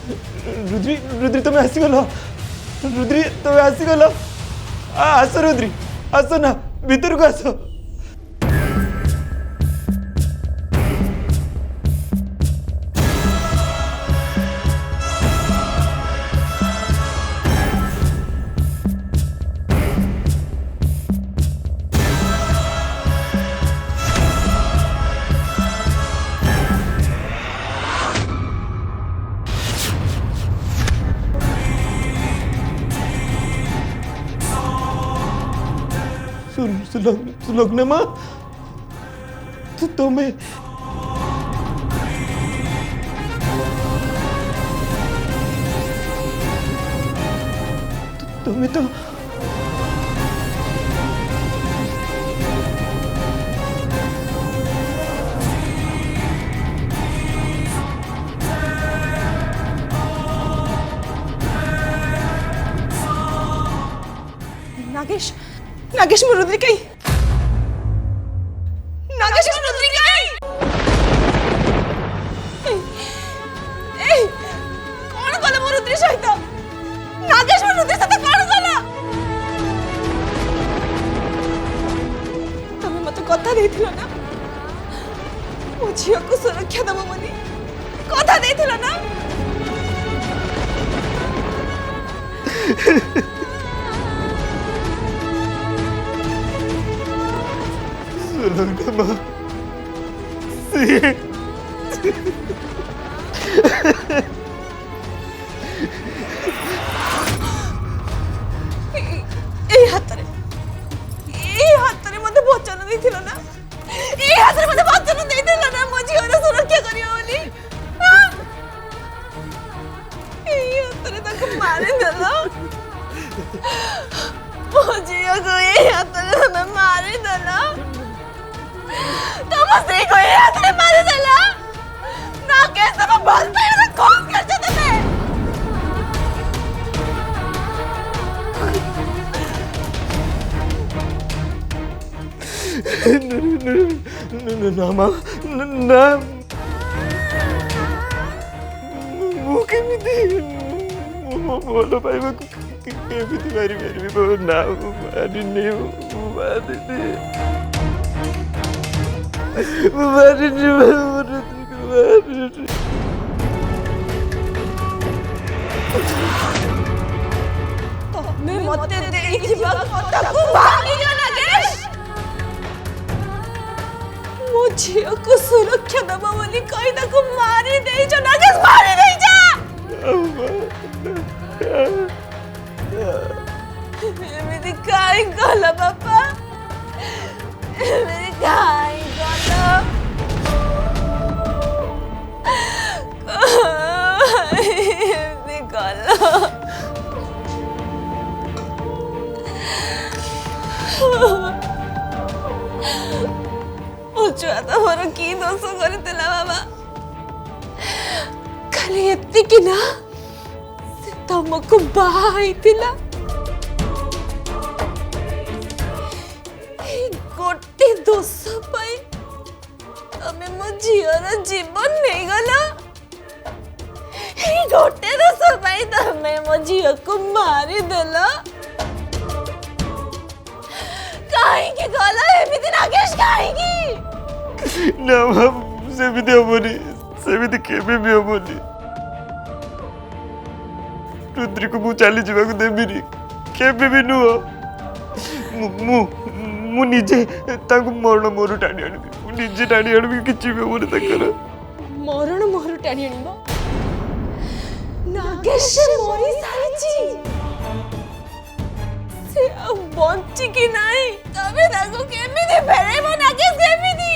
रुद्री रुद्री तुम्हें आसीगल रुद्री तुम्हें आसीगल आस रुद्री आस ना भीतर को आस सुलोकना माँ तुम्हें तुम्हें तो नागेश नागेश में रुद्री कहीं नागेश में रुद्री कहीं कौन गला मो रुद्री सहित नागेश में रुद्री सहित कौन गला तमे मते कथा देथिलो ना मो झियो को सुरक्षा दबो बोली कथा देथिलो ना सुलोकना माँ हातरे मते वचन देथिलो ना ए हातरे मते वचन देथिलो ना मो झियोर सुरक्षा करियो बोली ए हातरे तक मारे देलो मो झियो को ए हातरे तमे मारे देलो तुम स्त्री को ए हातरे मारे देलो ना कैसे मैं भल पे कौन करते तमे ना माँ ना वो केमिति बोलो भाई वो केमिति मारी मारी वो ना मारी नहीं वो मारी नहीं वो मारी नहीं तमे मते देखिबा कथा को भागी गयो नागेश मो झियो को सुरक्षा दबा बोली कहि ताको मारी देई छ नागेश मारी देई छ एमिति काई गला बापा एमिति काई गला एमिति गला छुआ तो मोर की दोष करथिला बाबा खाली एत्ती कि ना से तुमको बाहाइथिला गोटे दोष पाई तमे मो झियर जीवन नहीं गला गोटे दोष पाई तमे मो झियो को मारी देला काहे के गला एमिति नागेश काहे की ना माँ सेमिति हमनी सेमिति केबे भी हमनी रुद्री को मु चली जीवा को देबिनी केबे भी नुह मु मु निजे ताको मरण मोर टाणी आनिबी मु निजे टाणी आनिबी किछि भी हमनी तकर मरण मोर टाणी आनिबो नागेश मोरी सारिची से बंची की नाही तबे ताको केमिति फेरेबो नागेश केमिति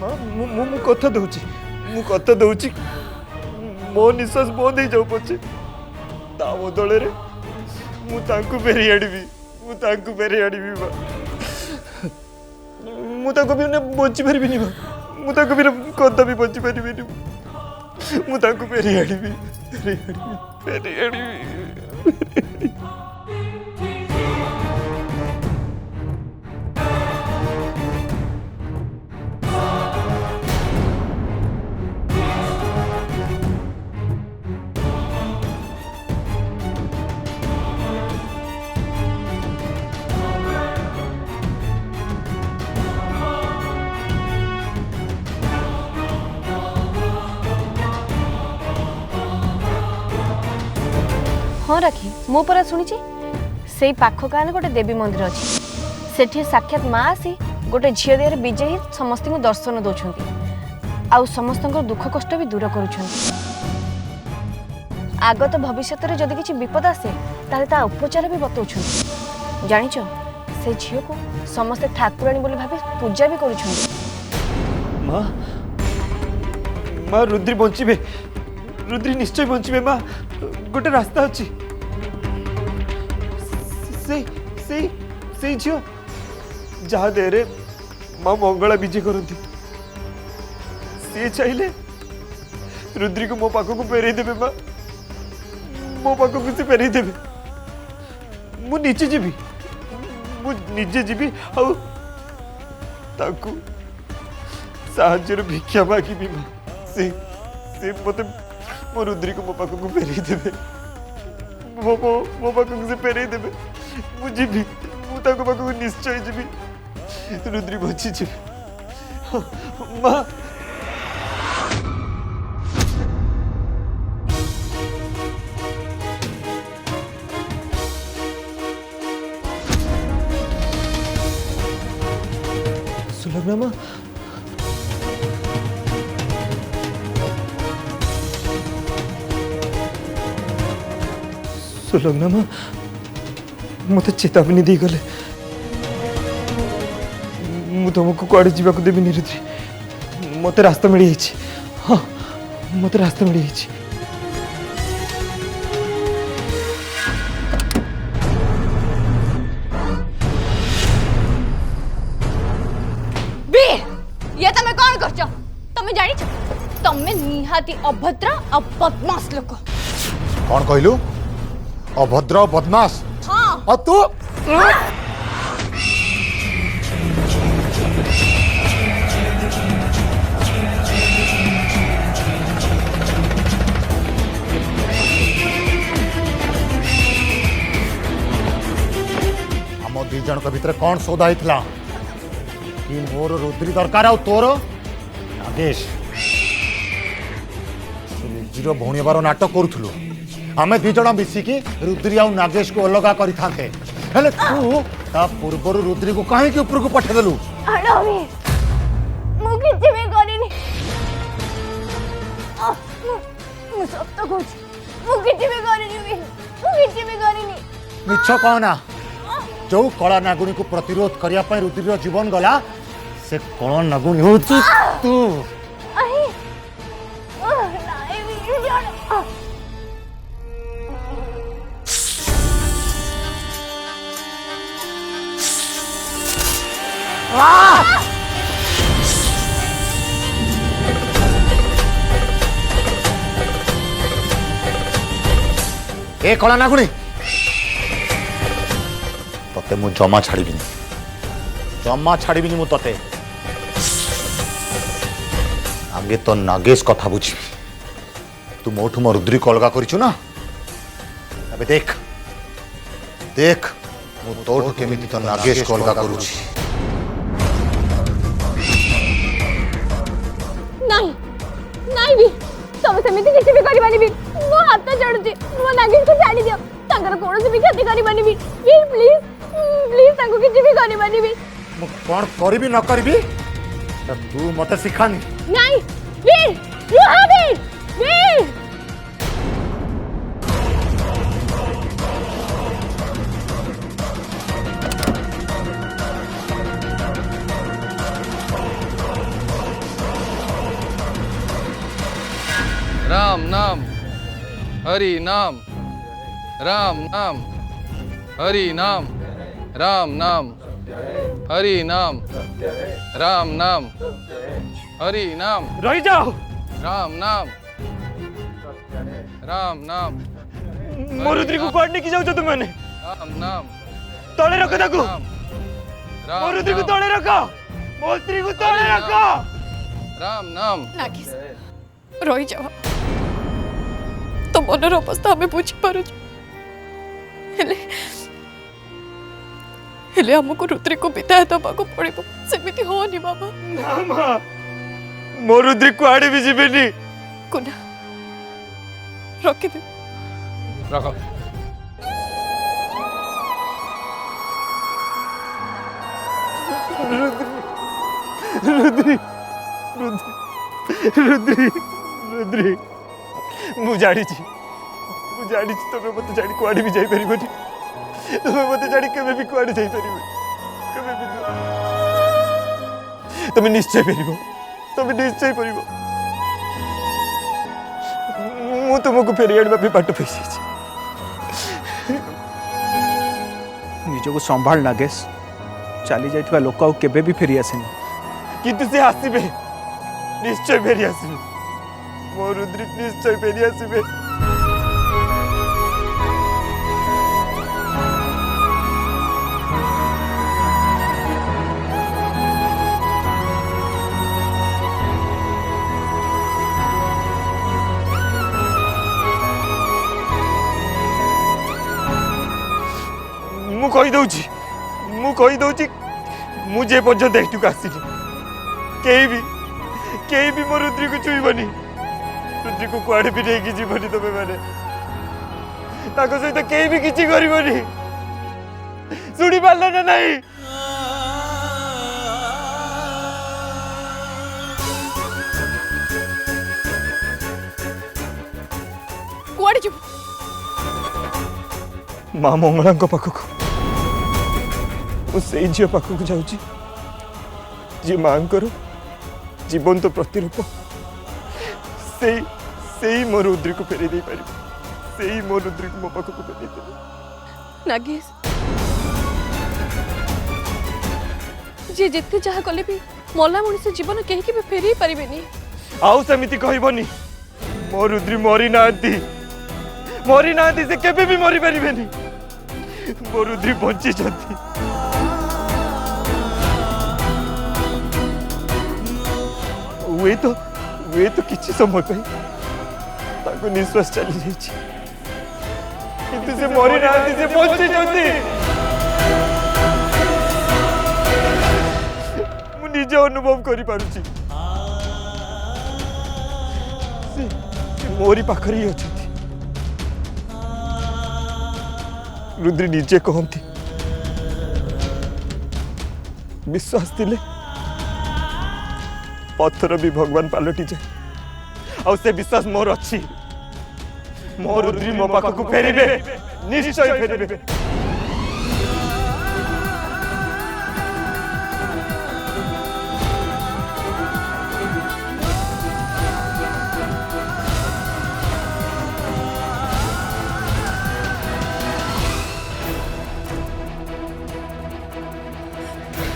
मु कथा दउची मो निश्वास बंद हो जाऊ पछे ता बदले रे मु तांको फेरी आडबी बा मु ताको भी बची पारिबिनी बा मु ताको भी कदा भी बची पारिबिनी मु ताको फेरी आडबी हाँ राखी मो परा शुणी से पाख गाँव गोटे देवी मंदिर अच्छी सेठी साक्षात माँ आसी गोटे झील देहर विजय ही समस्त को दर्शन दौरान आउ समस्त दुख कष्ट भी दूर कर आगत भविष्य में जदि किसी विपद आसे ताले ता उपचार भी बतौछन जानिच से झील को समस्त ठाकुराणी बोली भाभी पूजा भी करुछन माँ माँ रुद्री बंचे रुद्री निश्चय बंचे माँ गोटे रास्ता अच्छी से झील जहाँ देहरे माँ मंगला विजय करती सी चाहिए रुद्री को मो पाख को फेरई देवे माँ मो पाख को से फेरई देवे मु निजे जीवी मु निजे जीवी आउ ताकू साहाଯ୍यर भिक्षा मागिबी माँ से मते मो रुद्री को मो पाख को फेरई देवे मो पाख को से फेरई देवे मु जीवी मु ताको पाख को निश्चय जीवी रुद्री बची जीवी माँ सुलग्ना माँ सुलग्ना माँ मत चेतावनी दी गले मु तुमको कुआड़े जावाक देवी रुद्री मत रास्ता मिल जाइए हाँ मत रास्ता मिल जाइए ये तमे कौन करछ तमे जानि छ तमे निहाती अभद्र आ बदमाश लोक कौन कहलु अभद्र बदमाश हां और तू हम दी जन के भीतर कौन सौदा होता कि मोर रुद्री दरकार आ तोर नागेश रुद्रीर भौणीबार नाटक करूलु आमे दी जन मिसिकी रुद्री आ नागेश को अलगा करि थांते हेले तू ता पूर्वर रुद्री को काहे के ऊपर को पठे देलु अडमी मु किछि भी करिनी मु सब तो कुछ मु किछि भी करिनी मु किछि भी करिनी मिछ कहना जो कला नागुणी को प्रतिरोध करिया पय रुद्रीर जीवन गला से कला नागुणी होची तू आई नाइ भी जान ए कला नागुणी तते मु जमा छाड़बीनी मु तते आगे तो नागेश कथा बुझी तू मोठू मो रुद्री को अलगा करिछु ना अबे देख देख मु तोठू केमिति तो नागेश को अलगा करूछि नहीं नहीं भी तब सेमिति किसी भी करिबानी भी मो हाथ जोड़ुची मो नागिन को छाड़ी दियो तांकर कोनोसी भी खेती करिबानी भी प्लीज प्लीज तांको किसी भी करिबानी भी मु कोन करबी न करबी त तू मते सिखानी नहीं वीर रुहा वीर वीर राम नाम हरि नाम राम नाम हरि नाम राम नाम हरि नाम राम नाम हरि नाम रही जाओ राम नाम राम नाम मो रुद्री को कुआड़े की जाओ तुमने राम नाम तले रखो ताको राम मो रुद्री को तले रखो मो स्त्री को तले रखो राम नाम नागिस रही जाओ तो मनर अवस्था हमें बुझी पारु हेले हेले हमको रुद्री को विदाय दबा को पड़िबो सेमिति होनी बाबा ना मां मो रुद्री कुआड़े भी जीवेनी कुना रखि दे रख रुद्री रुद्री रुद्री मु जानी तुम मत जानी कुआड़े भी जाई परिबनी तुम मत जानी केबे भी कुआड़े जाई परिबनी केबे भी तुम निश्चय परिबो मु तुमको फेरी आने पे बाट पैसे निजको संभाल नागेश चली जाइथिबा लोक आउ केबे भी फेरी आसेनी किंतु से आसीबे निश्चय फेरी आसीबे मो रुद्री निश्चय फेरी आसीबे मु कहि दउची मुझे पर्यंत एठुक आसिनी केही भी मो रुद्री को छुईबनी रुद्री को कुआड़े भी नहीं जीवनी तमे माने ताको सहित केही भी किछि करिवनी सुनी पारल ना नहीं कुआड़े जीव माँ मंगला पाखक से झील पाखक जाऊँगी जी माँ जीवंत प्रतिरूप से मो रुद्री को फेरी दे पार से मो रुद्री को मो पाखक फेरी दे नागेश जी जिते जहाँ कले भी मला मनुष्य जीवन कहीं भी फेरी पारिबेनी आउ सेमिति कहबनी मो रुद्री मरी नांती से केबे भी मरी पारिबेनी मो रुद्री बंची छथि वे तो किछि समय पे ताको निश्वास चली जाइछि किंतु से मरी नांती से बंची छथि मु निजे अनुभव करि पारुछि से मोरी पाखरे ही अछथि रुद्री निजे कहती विश्वास दिले पत्थर भी भगवान पलटि जाए और से विश्वास मोर अच्छी मो रुद्री मो पाखक फेरिबे निश्चय फेरिबे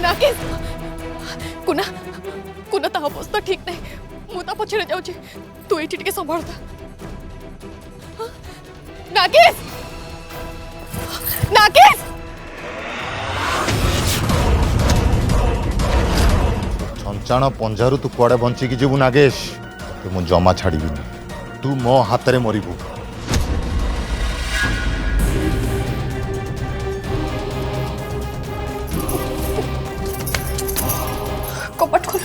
नागेश कुना कुना ता अवस्था ठीक नहीं मु ता पछरे जाउची तू एठी टिके संभाळता नागेश नागेश छंचाण पंजारू तू कुआड़े बंची की जीवु नागेश तू मु जमा छाड़ीबिनी तू मो हाथ में मरबू कपट खोल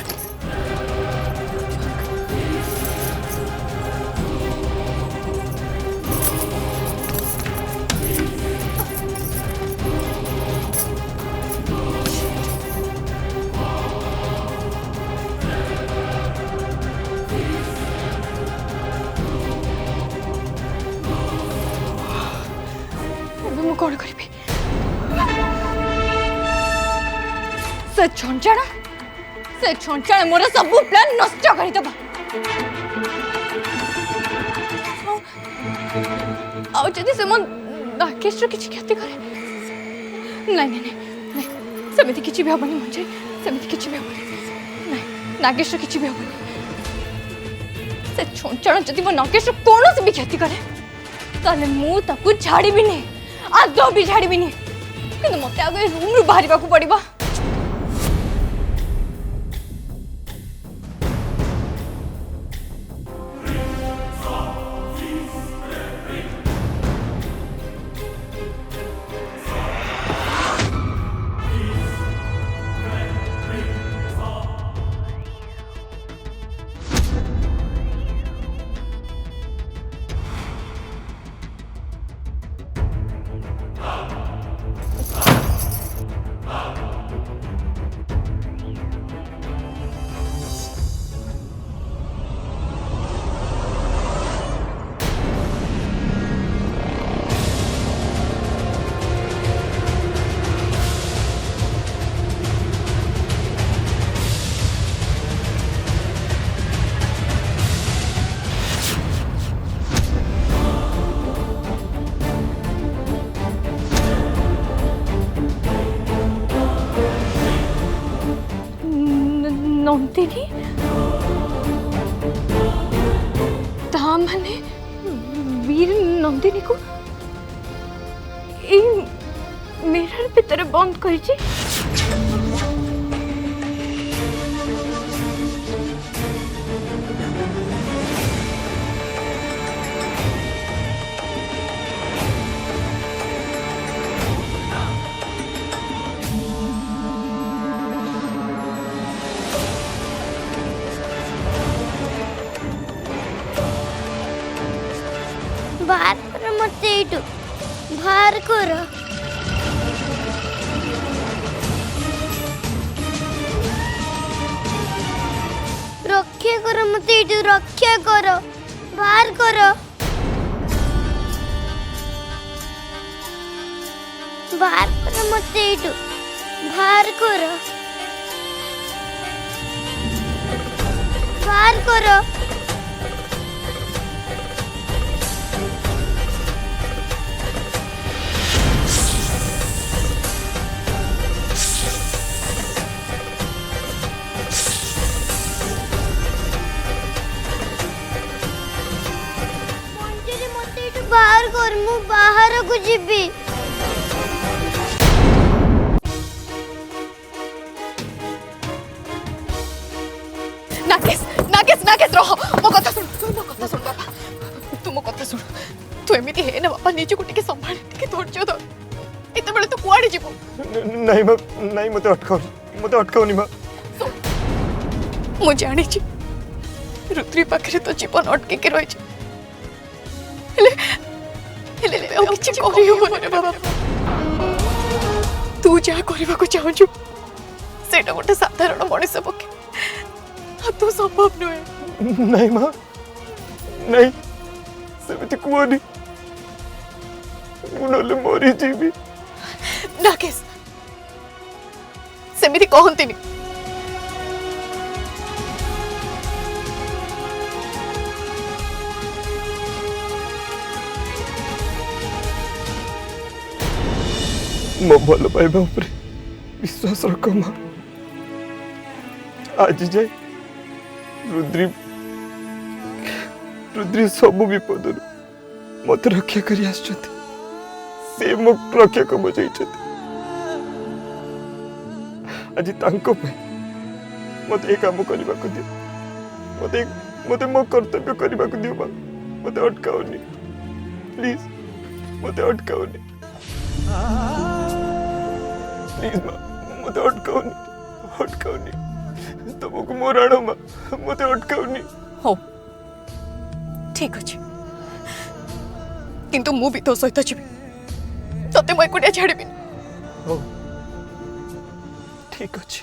मु कौन करी से छंचाणा मोर सब प्लान नष्ट कर दबा आउ जदी से मन नागेश किछि क्षति करे नहीं नहीं नहीं सेमिति किछि भी हबनी मुझे सेमिति किछि भी हबनी नहीं नागेश किछि भी हबनी से छंचाणा जदी मो नागेश कोनो से भी क्षति करे ताले मु ताकू छाड़ी भी नहीं आदो भी छाड़ी भी नहीं किंतु मते आगे रूम रु बाहरिबा को पड़िबा नंदिनी ता माने वीर नंदिनी को मिरर भीतर बंद करिछि। बाहर कर मत एटू बाहर कर रक्षा कर मत एटू रक्षा कर बाहर कर बाहर कर मत एटू बाहर कर बाहर कर बाहर कर मु बाहर को जीबी नागेश नागेश नागेश रह मो कथा सुन बाबा तू मो कथा सुन तू एमिति हे ना बाबा निज को टिके संभाल टिके धैर्य धर एते बेले तू कुआडे जीवो नहीं माँ नहीं मते अटकाओनी माँ। मु जानी छी रुद्री पाखरे तो जीवन अटके के रही छी हेले किछि करि हो रे बाबा तू जा करबा को चाहू सेटा गोटे साधारण मनुष्य पके तू संभव नुहे। नहीं माँ नहीं सेमिति कुआनी मुनले मरी जीवी। नागेश सेमिति कहंतिनी मो भल पाइबा उपरे विश्वास रख माँ। आज जाए रुद्री सब विपद मत रक्षा करी आछथि से मो रक्षा को बजाई आज तांको पे मते एक काम करबा को दियो मते मो कर्तव्य करबा को दियो माँ मते अटकाओनी प्लीज मते अटकाओनी प्लीज माँ मते अटकाओनी तुमको मोराण माँ मते अटकाओनी। हो ठीक अछि किंतु मु भी तो सहित जीवी तते मैं एकुटिया छाड़बी हो ठीक अछि।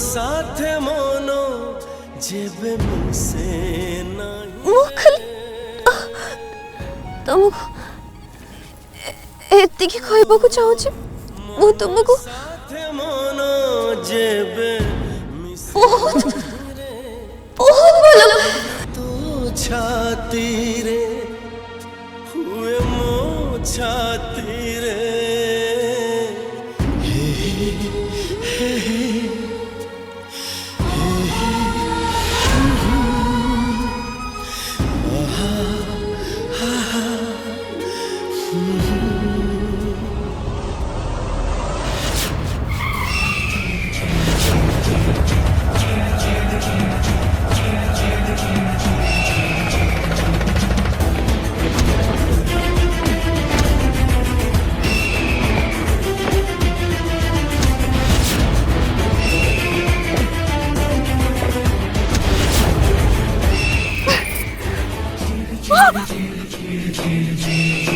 साथे मनो जेबे मिसे नहीं मुखल तुमको एति की कहबा को चाहू छी मु तुमको साथे मनो जेबे बहुत भलो तो छाती रे हुए मो छाती रे हाँ।